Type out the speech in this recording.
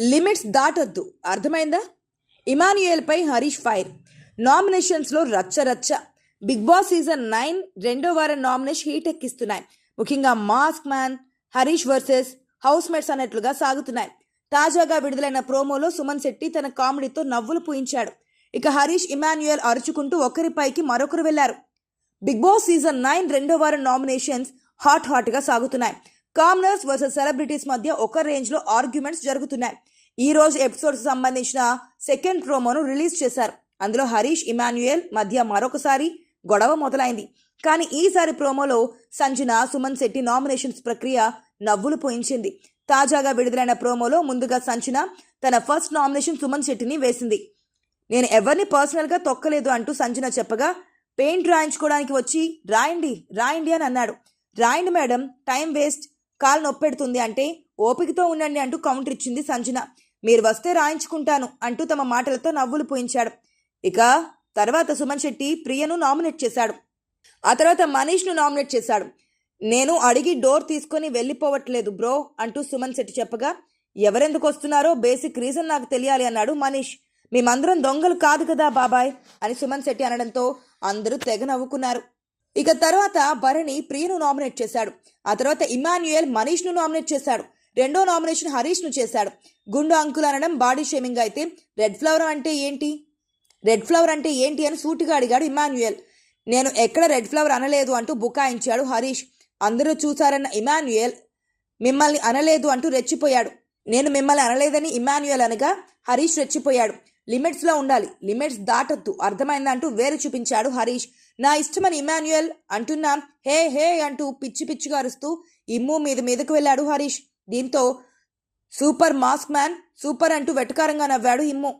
Limits దాటొద్దు, అర్థమైందా? Emmanuel పై హరీష్ ఫైర్. నామినేషన్స్లో రచ్చ. బిగ్ బాస్ సీజన్ 9 రెండో వారం నామినేషన్ హీట్ ఎక్కిస్తున్నాయి. ముఖ్యంగా mask man, Harish versus housemates అన్నట్లుగా సాగుతున్నాయి. తాజాగా విడుదలైన ప్రోమోలో సుమన్ శెట్టి తన కామెడీతో నవ్వులు పూయించాడు. ఇక హరీష్, ఇమాన్యుయల్ అరుచుకుంటూ ఒకరిపైకి మరొకరు వెళ్లారు. బిగ్ బాస్ సీజన్ 9 రెండో వారం నామినేషన్స్ హాట్ గా సాగుతున్నాయి. కామనర్స్ వర్సెస్ సెలబ్రిటీస్ మధ్య ఒక రేంజ్ లో ఆర్గ్యుమెంట్స్ జరుగుతున్నాయి. ఈ రోజు ఎపిసోడ్స్ సంబంధించిన సెకండ్ ప్రోమోను రిలీజ్ చేశారు. అందులో హరీష్, ఇమాన్యుయల్ మధ్య మరొకసారి గొడవ మొదలైంది. కానీ ఈసారి ప్రోమోలో సంజన, సుమన్ శెట్టి నామినేషన్స్ ప్రక్రియ నవ్వులు పోయించింది. తాజాగా విడుదలైన ప్రోమోలో ముందుగా సంజన తన ఫస్ట్ నామినేషన్ సుమన్ శెట్టిని వేసింది. నేను ఎవరిని పర్సనల్గా తొక్కలేదు అంటూ సంజన చెప్పగా, పెయింట్ రాయించుకోవడానికి వచ్చి రాయండి అని అన్నాడు. రాయండి మేడం, టైం వేస్ట్, కాలు నొప్పెడుతుంది అంటే ఓపికతో ఉండండి అంటూ కౌంటర్ ఇచ్చింది సంజన. మీరు వస్తే రాయించుకుంటాను అంటూ తమ మాటలతో నవ్వులు పోయించాడు. ఇక తర్వాత సుమన్ శెట్టి ప్రియను నామినేట్ చేశాడు. ఆ తర్వాత మనీష్ను నామినేట్ చేశాడు. నేను అడిగి డోర్ తీసుకొని వెళ్ళిపోవట్లేదు బ్రో అంటూ సుమన్ శెట్టి చెప్పగా, ఎవరెందుకు వస్తున్నారో బేసిక్ రీజన్ నాకు తెలియాలి అన్నాడు మనీష్. మేమందరం దొంగలు కాదు కదా బాబాయ్ అని సుమన్ శెట్టి అనడంతో అందరూ తెగ నవ్వుకున్నారు. ఇక తర్వాత భరణి ప్రియను నామినేట్ చేశాడు. ఆ తర్వాత ఇమాన్యుయల్ మనీష్ను నామినేట్ చేశాడు. రెండో నామినేషన్ హరీష్ను చేశాడు. గుండు అంకుల్ అనడం బాడీ షేమింగ్ అయితే రెడ్ ఫ్లవర్ అంటే ఏంటి అని సూటిగా అడిగాడు ఇమాన్యుయల్. నేను ఎక్కడ రెడ్ ఫ్లవర్ అనలేదు అంటూ బుకాయించాడు హరీష్. అందరూ చూశారన్న ఇమాన్యుయల్ మిమ్మల్ని అనలేదు అంటూ రెచ్చిపోయాడు. నేను మిమ్మల్ని అనలేదని ఇమాన్యుయల్ అనగా హరీష్ రెచ్చిపోయాడు. లిమిట్స్లో ఉండాలి, లిమిట్స్ దాటొద్దు, అర్థమైందా అంటూ వేరు చూపించాడు హరీష్. నా ఇష్టమని ఇమాన్యుయల్ అంటున్నా హే అంటూ పిచ్చిగా అరుస్తూ ఇమ్ము మీదకు వెళ్ళాడు హరీష్. దీంతో సూపర్ మాస్క్ మ్యాన్ సూపర్ అంటూ వెటకారంగా నవ్వాడు ఇమ్ము.